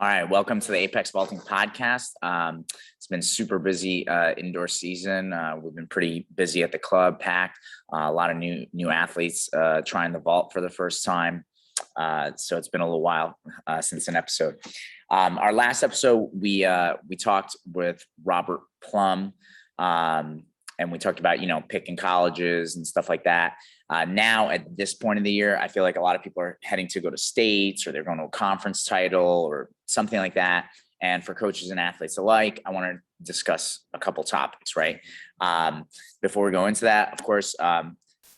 All right, welcome to the Apex Vaulting podcast. It's been super busy indoor season. We've been pretty busy at the club, packed. A lot of new athletes trying the vault for the first time. So it's been a little while since an episode. Our last episode, we talked with Robert Plum, and we talked about picking colleges and stuff like that. Now at this point of the year, I feel like a lot of people are heading to go to states, or they're going to a conference title or something like that. And for coaches and athletes alike, I want to discuss a couple topics, right? Before we go into that, of course,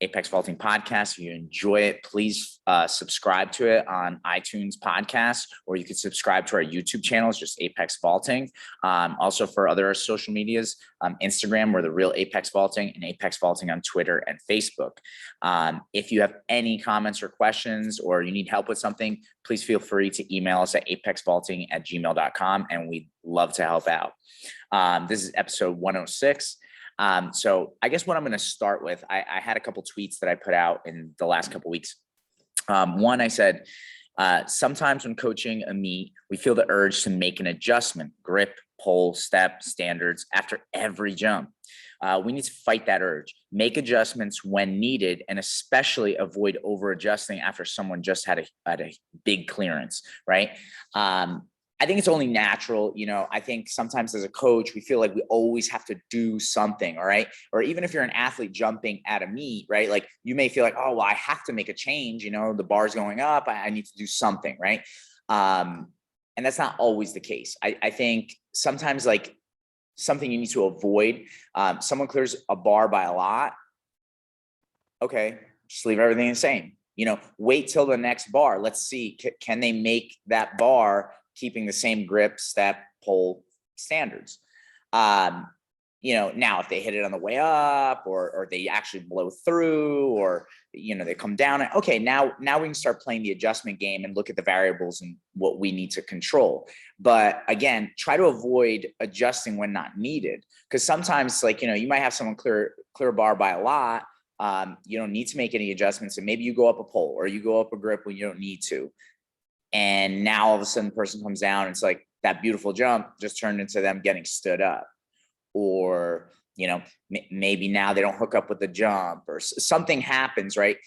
Apex Vaulting Podcast. If you enjoy it, please subscribe to it on iTunes Podcasts, or you can subscribe to our YouTube channel. It's just Apex Vaulting. Also for other social medias, Instagram, we're the real Apex Vaulting, and Apex Vaulting on Twitter and Facebook. If you have any comments or questions, or you need help with something, please feel free to email us at apexvaulting@gmail.com, and we'd love to help out. This is episode 106. So I guess what I'm going to start with, I had a couple tweets that I put out in the last couple weeks. One, I said, sometimes when coaching a meet, we feel the urge to make an adjustment, grip, pull, step, standards after every jump. We need to fight that urge, make adjustments when needed, and especially avoid over adjusting after someone just had a big clearance, right? I think it's only natural. I think sometimes as a coach, we feel like we always have to do something, all right? Or even if you're an athlete jumping at a meet, right? Like you may feel like, oh, well, I have to make a change. The bar's going up. I need to do something, right? And that's not always the case. I think sometimes like something you need to avoid, someone clears a bar by a lot. Okay, just leave everything the same. Wait till the next bar. Let's see, can they make that bar keeping the same grip, step, pull standards? Now if they hit it on the way up, or they actually blow through, or they come down, okay, now we can start playing the adjustment game and look at the variables and what we need to control. But again, try to avoid adjusting when not needed, because sometimes you might have someone clear a bar by a lot. You don't need to make any adjustments, and maybe you go up a pull or you go up a grip when you don't need to. And now all of a sudden the person comes down, and it's like that beautiful jump just turned into them getting stood up. Or, maybe now they don't hook up with the jump, or something happens, right?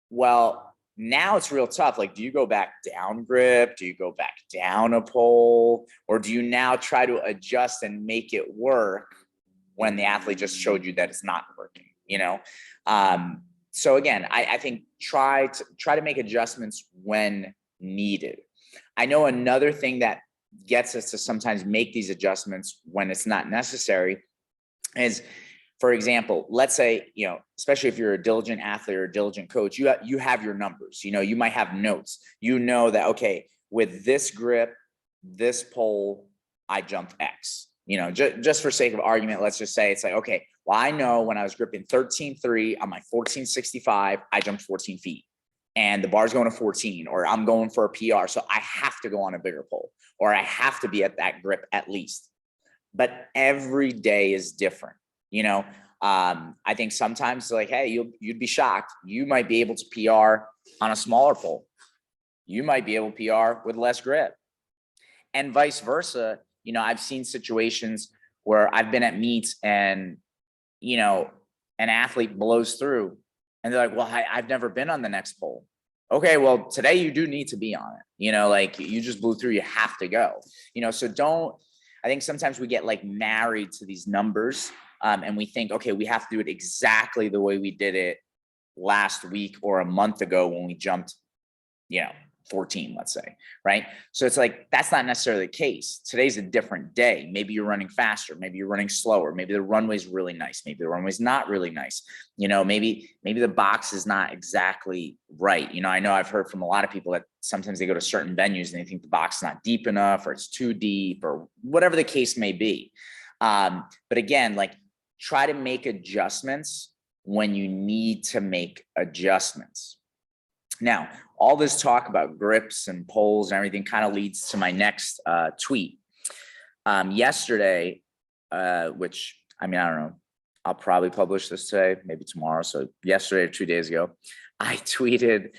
Well, now it's real tough. Like, do you go back down grip? Do you go back down a pole? Or do you now try to adjust and make it work when the athlete just showed you that it's not working, So again, I think try to make adjustments when needed. I know another thing that gets us to sometimes make these adjustments when it's not necessary is, for example, let's say, especially if you're a diligent athlete or a diligent coach, you have your numbers. You might have notes. That, okay, with this grip, this pole, I jumped X. Just for sake of argument, let's just say it's like, okay, well, I know when I was gripping 13.3 on my 1465, I jumped 14 feet. And the bar's going to 14, or I'm going for a PR. So I have to go on a bigger pole, or I have to be at that grip at least. But every day is different. I think sometimes like, hey, you'd be shocked. You might be able to PR on a smaller pole. You might be able to PR with less grip, and vice versa. I've seen situations where I've been at meets and, an athlete blows through, and they're like, well, I've never been on the next pole. Okay, well, today you do need to be on it. Like you just blew through, you have to go. So I think sometimes we get like married to these numbers, and we think, okay, we have to do it exactly the way we did it last week or a month ago when we jumped, 14, let's say, right? So it's like, that's not necessarily the case. Today's a different day. Maybe you're running faster. Maybe you're running slower. Maybe the runway's really nice. Maybe the runway's not really nice. Maybe the box is not exactly right. I know I've heard from a lot of people that sometimes they go to certain venues and they think the box is not deep enough, or it's too deep, or whatever the case may be. But again, like, try to make adjustments when you need to make adjustments. Now, all this talk about grips and poles and everything kind of leads to my next tweet. Yesterday, which, I don't know, I'll probably publish this today, maybe tomorrow. So yesterday or 2 days ago, I tweeted,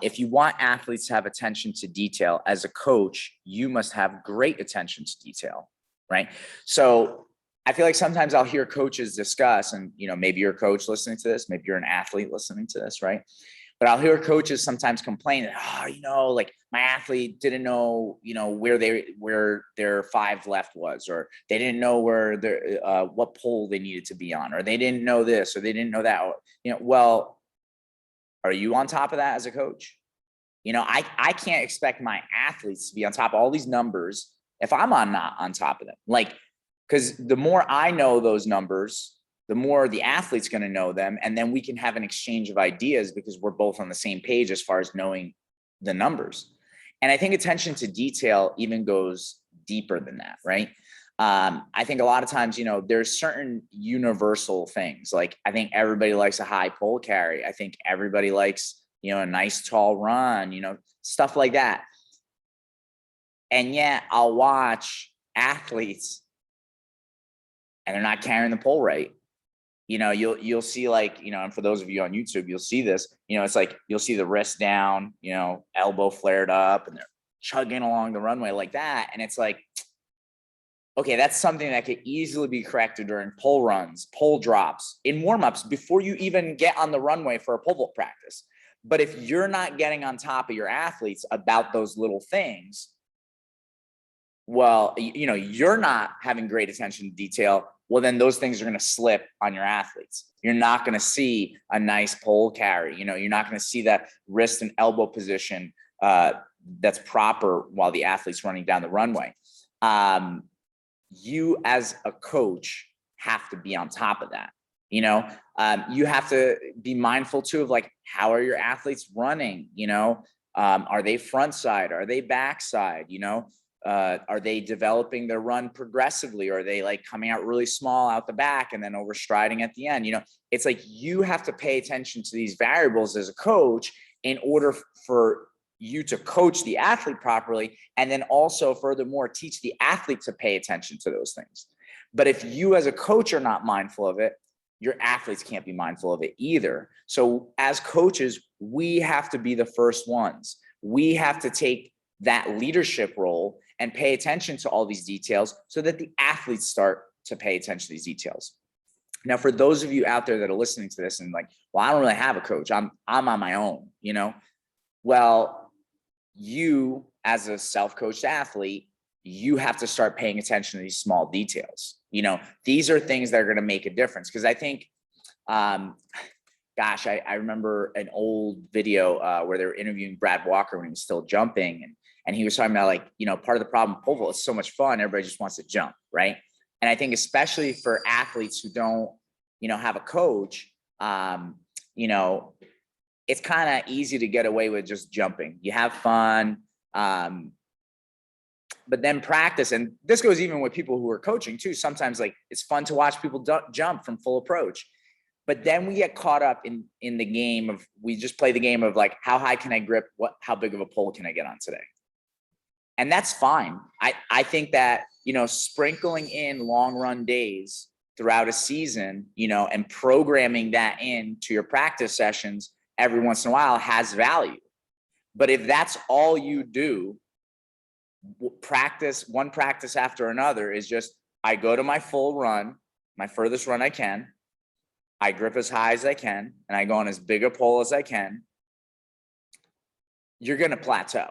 if you want athletes to have attention to detail as a coach, you must have great attention to detail, right? So I feel like sometimes I'll hear coaches discuss, and maybe you're a coach listening to this, maybe you're an athlete listening to this, right? But I'll hear coaches sometimes complain that, like my athlete didn't know, where their 5 left was, or they didn't know where their what pole they needed to be on, or they didn't know this, or they didn't know that. Well, are you on top of that as a coach? I can't expect my athletes to be on top of all these numbers if I'm not on top of them. Like, because the more I know those numbers, the more the athlete's going to know them. And then we can have an exchange of ideas because we're both on the same page as far as knowing the numbers. And I think attention to detail even goes deeper than that, right? I think a lot of times, there's certain universal things. Like, I think everybody likes a high pole carry. I think everybody likes, a nice tall run, stuff like that. And yet I'll watch athletes and they're not carrying the pole right. You'll see, like, and for those of you on YouTube, you'll see this, it's like, you'll see the wrist down, elbow flared up, and they're chugging along the runway like that. And it's like, okay, that's something that could easily be corrected during pole runs, pole drops, in warmups before you even get on the runway for a pole vault practice. But if you're not getting on top of your athletes about those little things, well, you're not having great attention to detail. Well, then those things are going to slip on your athletes. You're not going to see a nice pole carry. You're not going to see that wrist and elbow position that's proper while the athlete's running down the runway. You as a coach have to be on top of that. You have to be mindful too of, like, how are your athletes running? Are they front side? Are they back side? Are they developing their run progressively? Or are they like coming out really small out the back and then overstriding at the end? It's like, you have to pay attention to these variables as a coach in order for you to coach the athlete properly. And then also, furthermore, teach the athlete to pay attention to those things. But if you as a coach are not mindful of it, your athletes can't be mindful of it either. So as coaches, we have to be the first ones. We have to take that leadership role and pay attention to all these details so that the athletes start to pay attention to these details. Now, for those of you out there that are listening to this and like, well, I don't really have a coach, I'm on my own, well, you as a self-coached athlete, you have to start paying attention to these small details. These are things that are going to make a difference. Because I think, I remember an old video where they were interviewing Brad Walker when he was still jumping. And he was talking about, like, part of the problem with pole vault is so much fun. Everybody just wants to jump, right? And I think especially for athletes who don't, have a coach, it's kind of easy to get away with just jumping. You have fun. But then practice, and this goes even with people who are coaching too. Sometimes, like, it's fun to watch people jump from full approach. But then we get caught up in the game of, we just play the game of, like, how high can I grip? How big of a pole can I get on today? And that's fine. I think that, sprinkling in long run days throughout a season, and programming that into your practice sessions every once in a while has value. But if that's all you do, one practice after another is just, I go to my full run, my furthest run I can, I grip as high as I can, and I go on as big a pole as I can, you're going to plateau.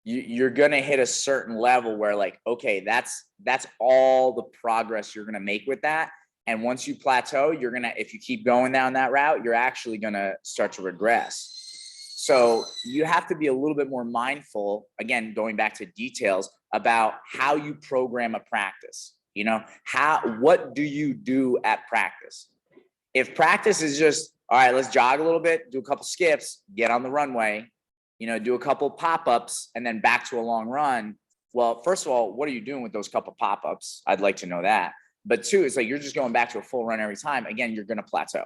You're going to hit a certain level where, like, okay, that's all the progress you're going to make with that. And once you plateau, if you keep going down that route, you're actually going to start to regress. So you have to be a little bit more mindful, again, going back to details, about how you program a practice. What do you do at practice? If practice is just, all right, let's jog a little bit, do a couple skips, get on the runway, do a couple pop-ups, and then back to a long run. Well, first of all, what are you doing with those couple pop-ups? I'd like to know that. But two, it's like, you're just going back to a full run every time. Again, you're going to plateau.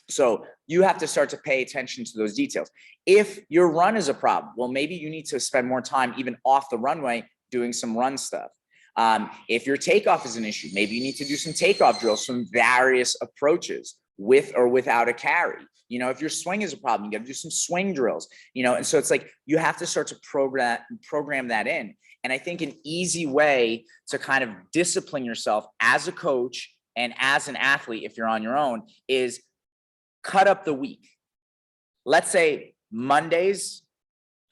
So you have to start to pay attention to those details. If your run is a problem, well, maybe you need to spend more time even off the runway doing some run stuff. If your takeoff is an issue, maybe you need to do some takeoff drills, some various approaches with or without a carry. If your swing is a problem, you got to do some swing drills, and so it's like you have to start to program that in. And I think an easy way to kind of discipline yourself as a coach and as an athlete, if you're on your own, is cut up the week. Let's say Mondays,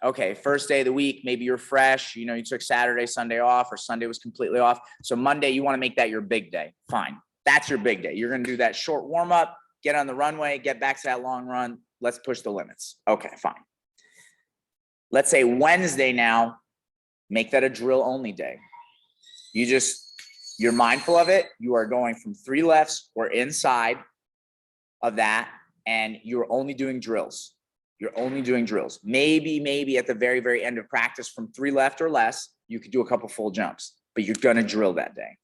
okay, first day of the week, maybe you're fresh, you took Saturday, Sunday off, or Sunday was completely off. So Monday, you want to make that your big day. Fine. That's your big day. You're going to do that short warm up, get on the runway, get back to that long run. Let's push the limits. Okay, fine. Let's say Wednesday now, make that a drill only day. You're mindful of it. You are going from 3 lefts or inside of that, and you're only doing drills. You're only doing drills. Maybe at the very, very end of practice from 3 left or less, you could do a couple full jumps, but you're going to drill that day.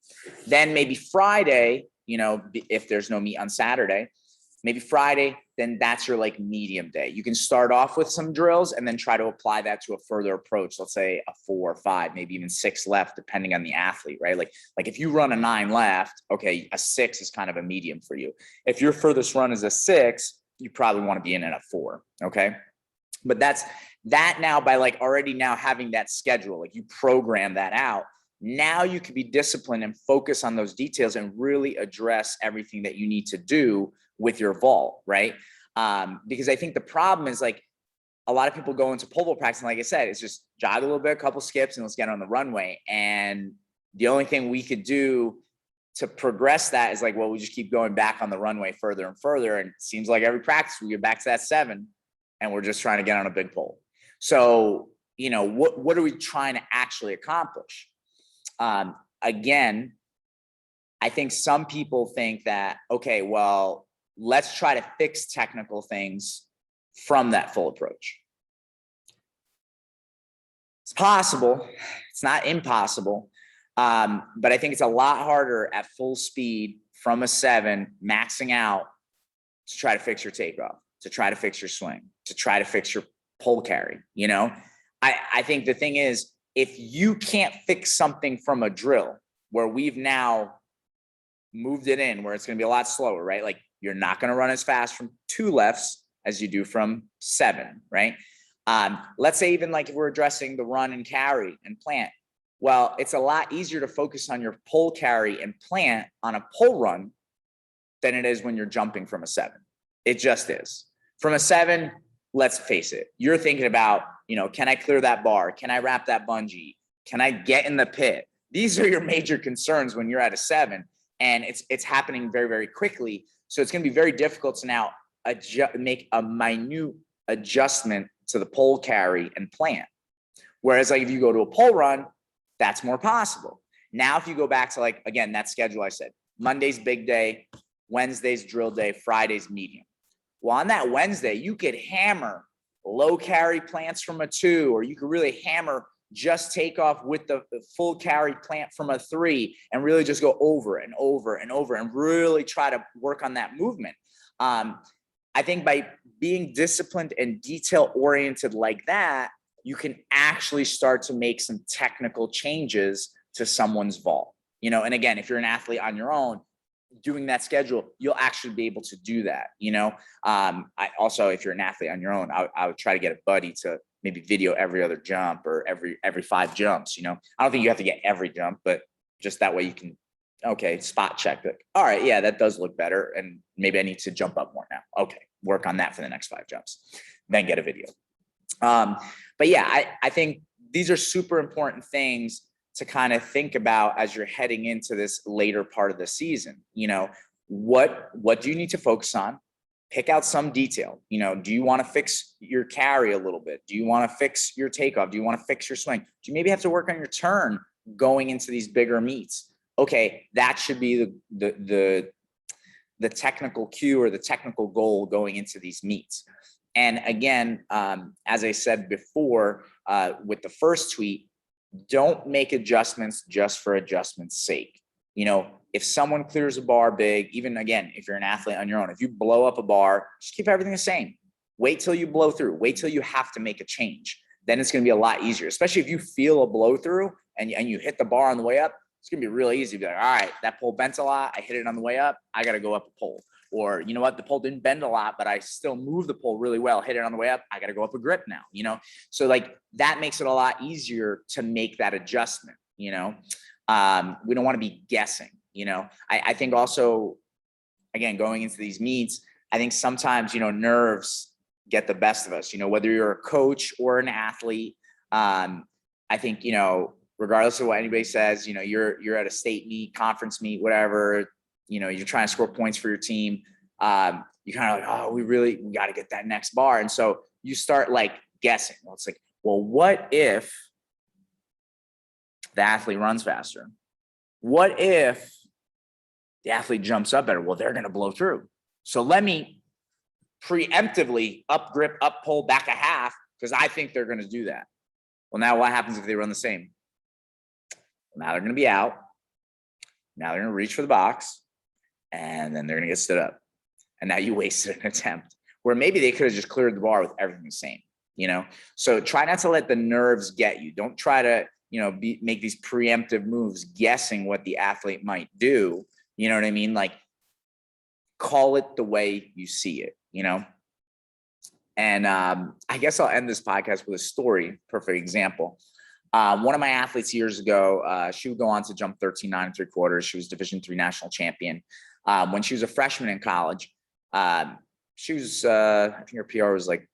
Then maybe Friday, if there's no meet on Saturday, maybe Friday, then that's your like medium day. You can start off with some drills and then try to apply that to a further approach. Let's say a 4 or 5, maybe even 6 left, depending on the athlete, right? Like if you run a 9 left, okay, a 6 is kind of a medium for you. If your furthest run is a 6, you probably want to be in at a 4. Okay. But that's that now by like already now having that schedule, like you program that out. Now you can be disciplined and focus on those details and really address everything that you need to do with your vault, right? Because I think the problem is like a lot of people go into pole vault practice, and like I said, it's just jog a little bit, a couple skips, and let's get on the runway. And the only thing we could do to progress that is like, well, we just keep going back on the runway further and further. And it seems like every practice we get back to that 7, and we're just trying to get on a big pole. So, what are we trying to actually accomplish? Again, I think some people think that, okay, well, let's try to fix technical things from that full approach. It's possible. It's not impossible. But I think it's a lot harder at full speed from a 7, maxing out, to try to fix your takeoff, to try to fix your swing, to try to fix your pole carry. I think the thing is, if you can't fix something from a drill where we've now moved it in, where it's going to be a lot slower, right? Like you're not going to run as fast from 2 lefts as you do from 7, right? Let's say even like if we're addressing the run and carry and plant, well, it's a lot easier to focus on your pole carry and plant on a pole run than it is when you're jumping from a 7. It just is. From a 7, let's face it, you're thinking about, can I clear that bar? Can I wrap that bungee? Can I get in the pit? These are your major concerns when you're at a 7, and it's happening very, very quickly. So it's going to be very difficult to now make a minute adjustment to the pole carry and plant. Whereas like if you go to a pole run, that's more possible. Now, if you go back to like, again, that schedule I said, Monday's big day, Wednesday's drill day, Friday's medium. Well, on that Wednesday, you could hammer low carry plants from a 2, or you could really hammer just take off with the full carry plant from a 3 and really just go over and over and over and really try to work on that movement. I think by being disciplined and detail oriented like that, you can actually start to make some technical changes to someone's vault. And again, if you're an athlete on your own, doing that schedule, you'll actually be able to do that. I also, if you're an athlete on your own, I would try to get a buddy to maybe video every other jump or every 5 jumps. I don't think you have to get every jump, but just that way you can, okay, spot check. Like, all right, yeah, that does look better. And maybe I need to jump up more now. Okay, work on that for the next 5 jumps, then get a video. But yeah, I think these are super important things to kind of think about as you're heading into this later part of the season. What do you need to focus on? Pick out some detail. Do you want to fix your carry a little bit? Do you want to fix your takeoff? Do you want to fix your swing? Do you maybe have to work on your turn going into these bigger meets? Okay, that should be the technical cue or the technical goal going into these meets. And again, as I said before, with the first tweet, don't make adjustments just for adjustment's sake. If someone clears a bar big, even again, if you're an athlete on your own, if you blow up a bar, just keep everything the same. Wait till you blow through. Wait till you have to make a change. Then it's going to be a lot easier, especially if you feel a blow through and you hit the bar on the way up. It's going to be really easy to be like, all right, that pole bent a lot. I hit it on the way up. I got to go up a pole. or you know what, the pole didn't bend a lot, but I still moved the pole really well, hit it on the way up. I got to go up a grip now, you know? So like that makes it a lot easier to make that adjustment, you know? We don't want to be guessing, you know? I think also, again, going into these meets, I think sometimes, you know, nerves get the best of us, you know, whether you're a coach or an athlete. I think, you know, regardless of what anybody says, you know, you're at a state meet, conference meet, whatever, you know, you're trying to score points for your team. You kind of like, oh, we got to get that next bar. And so you start like guessing. Well, it's like, well, what if the athlete runs faster? What if the athlete jumps up better? Well, they're going to blow through. So let me preemptively up grip, up pull back a half, because I think they're going to do that. Well, now what happens if they run the same? Now they're going to be out. Now they're going to reach for the box, and then they're going to get stood up. And now you wasted an attempt where maybe they could have just cleared the bar with everything the same, you know? So try not to let the nerves get you. Don't try to, you know, make these preemptive moves guessing what the athlete might do. You know what I mean? Like, call it the way you see it, you know? And I guess I'll end this podcast with a story. Perfect example. One of my athletes years ago, she would go on to jump 13.9 3/4. She was Division III national champion. When she was a freshman in college, she was, I think her PR was like,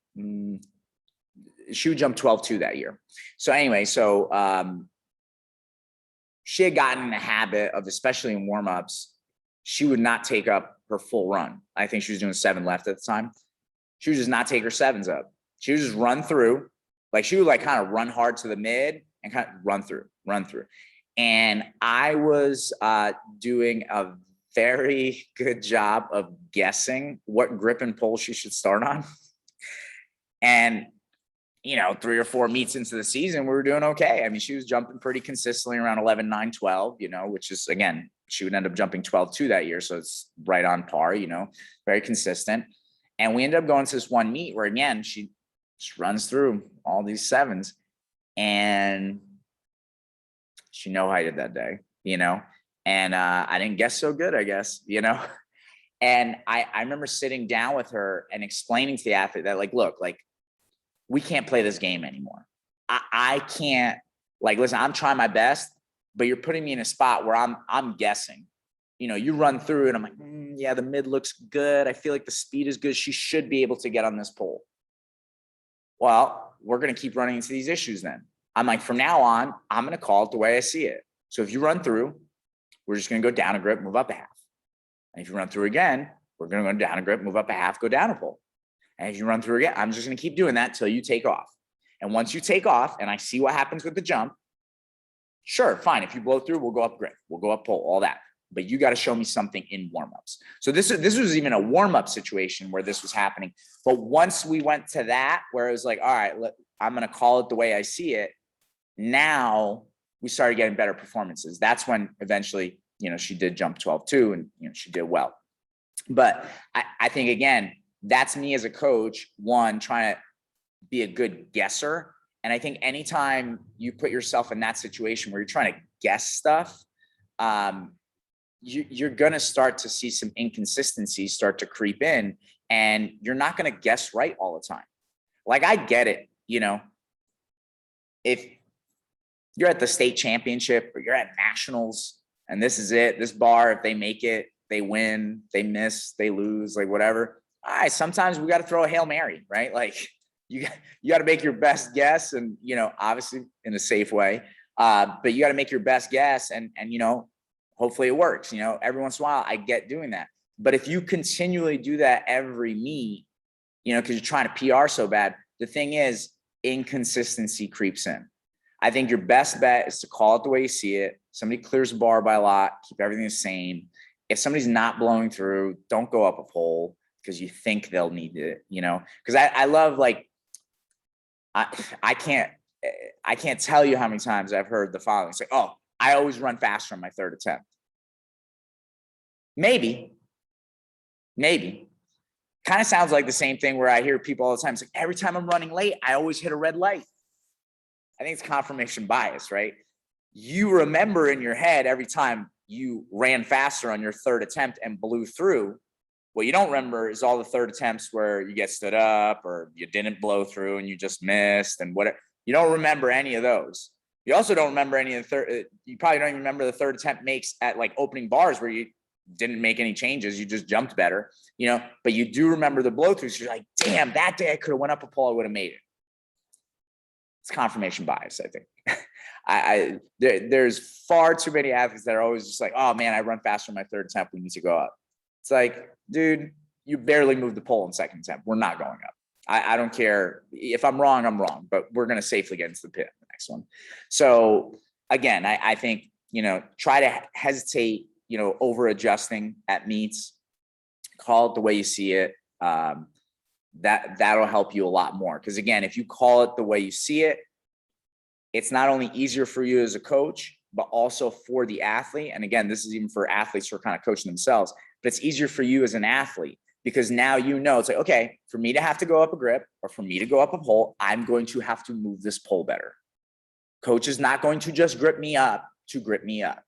she would jump 12.2 that year. So anyway, she had gotten in the habit of, especially in warmups, she would not take up her full run. I think she was doing 7 left at the time. She would just not take her 7s up. She would just run through. Like she would like kind of run hard to the mid and kind of run through. And I was doing a very good job of guessing what grip and pull she should start on. And, you know, 3 or 4 meets into the season, we were doing okay. I mean, she was jumping pretty consistently around 11.9 you know, which is, again, she would end up jumping 12.2 that year. So it's right on par, you know, very consistent. And we ended up going to this one meet where, again, she runs through all these 7s and she no-heighted that day, you know, and I didn't guess so good, I guess, you know. And I remember sitting down with her and explaining to the athlete that, like, look, like, we can't play this game anymore. I can't, like, listen, I'm trying my best, but you're putting me in a spot where I'm guessing. You know, you run through and I'm like, yeah, the mid looks good. I feel like the speed is good. She should be able to get on this pole. Well, we're going to keep running into these issues then. I'm like, from now on, I'm going to call it the way I see it. So if you run through, we're just going to go down a grip, move up a half. And if you run through again, we're going to go down a grip, move up a half, go down a pole. And if you run through again, I'm just going to keep doing that till you take off. And once you take off and I see what happens with the jump, sure, fine. If you blow through, we'll go up grip, we'll go up pole, all that. But you got to show me something in warmups. So this was even a warm-up situation where this was happening. But once we went to that, where it was like, all right, I'm going to call it the way I see it. Now we started getting better performances. That's when eventually, you know, she did jump 12.2 and, you know, she did well. But I think, again, that's me as a coach, one, trying to be a good guesser. And I think anytime you put yourself in that situation where you're trying to guess stuff, you're going to start to see some inconsistencies start to creep in, and you're not going to guess right all the time. Like, I get it. You know, if you're at the state championship or you're at nationals and this is it, this bar, if they make it, they win, they miss, they lose, like whatever. All right. Sometimes we got to throw a Hail Mary, right? Like you got to make your best guess, and, you know, obviously in a safe way, but you got to make your best guess and, you know, hopefully it works. You know, every once in a while I get doing that. But if you continually do that every meet, you know, because you're trying to PR so bad, the thing is, inconsistency creeps in. I think your best bet is to call it the way you see it. Somebody clears the bar by a lot, keep everything the same. If somebody's not blowing through, don't go up a pole because you think they'll need it, you know, because I love, like, I can't tell you how many times I've heard the following. It's like, oh, I always run faster on my 3rd attempt. Maybe. Kind of sounds like the same thing where I hear people all the time. It's like, every time I'm running late, I always hit a red light. I think it's confirmation bias, right? You remember in your head every time you ran faster on your 3rd attempt and blew through, What you don't remember is all the third attempts where you get stood up or you didn't blow through and you just missed and whatever. You don't remember any of those. You also don't remember any of the third. You probably don't even remember the third attempt makes at like opening bars where you didn't make any changes. You just jumped better, but you do remember the blow throughs. You're like, damn, that day I could have went up a pole. I would have made it. It's confirmation bias, I think. There's far too many athletes that are always just like, oh man, I run faster in my third attempt. We need to go up. It's like, dude, you barely moved the pole in second attempt. We're not going up. I don't care. If I'm wrong, I'm wrong, but we're going to safely get into the pit in the next one. So again, I think, try to hesitate, over adjusting at meets, call it the way you see it. That'll help you a lot more. Because again, if you call it the way you see it, it's not only easier for you as a coach, but also for the athlete. And again, this is even for athletes who are kind of coaching themselves, but it's easier for you as an athlete because now it's like, okay, for me to have to go up a grip or for me to go up a pole, I'm going to have to move this pole better. Coach is not going to just grip me up to grip me up,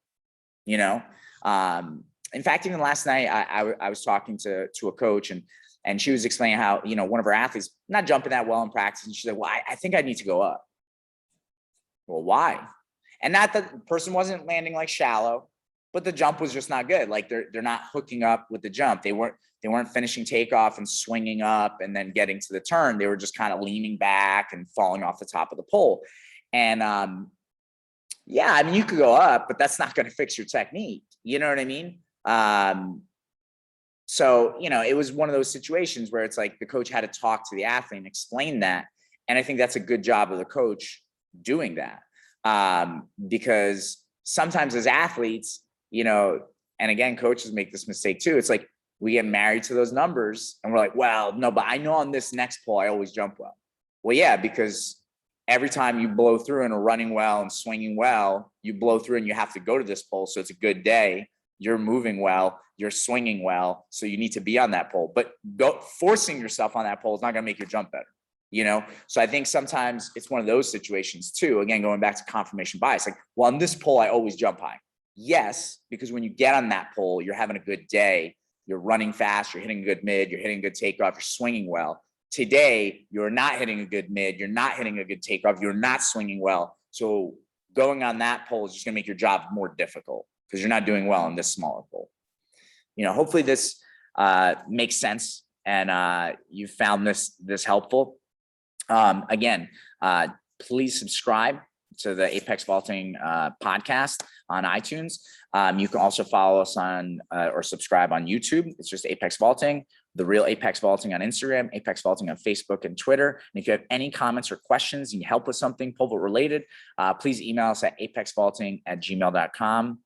In fact, even last night, I was talking to a coach and she was explaining how, one of her athletes not jumping that well in practice. And she's like, well, I think I need to go up. Well, why? And not that the person wasn't landing like shallow, but the jump was just not good. Like they're not hooking up with the jump. They weren't finishing takeoff and swinging up and then getting to the turn. They were just kind of leaning back and falling off the top of the pole. And you could go up, but that's not going to fix your technique. You know what I mean? So, it was one of those situations where it's like the coach had to talk to the athlete and explain that. And I think that's a good job of the coach doing that. Because sometimes as athletes, and again, coaches make this mistake too. It's like we get married to those numbers and we're like, well, no, but I know on this next pole, I always jump well. Well, yeah, because every time you blow through and are running well and swinging well, you blow through and you have to go to this pole. So it's a good day. You're moving well, you're swinging well. So you need to be on that pole, but forcing yourself on that pole is not going to make your jump better. So I think sometimes it's one of those situations too. Again, going back to confirmation bias, like, well, on this pole, I always jump high. Yes, because when you get on that pole, you're having a good day. You're running fast. You're hitting a good mid. You're hitting a good takeoff. You're swinging well. Today, you're not hitting a good mid. You're not hitting a good takeoff. You're not swinging well. So going on that pole is just going to make your job more difficult because you're not doing well on this smaller pole. Hopefully this makes sense and you found this helpful. Again, please subscribe to the Apex Vaulting podcast on iTunes. You can also follow us on or subscribe on YouTube. It's just Apex Vaulting, The Real Apex Vaulting on Instagram, Apex Vaulting on Facebook and Twitter. And if you have any comments or questions, you need help with something pole vault related, please email us at apexvaulting@gmail.com.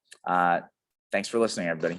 Thanks for listening, everybody.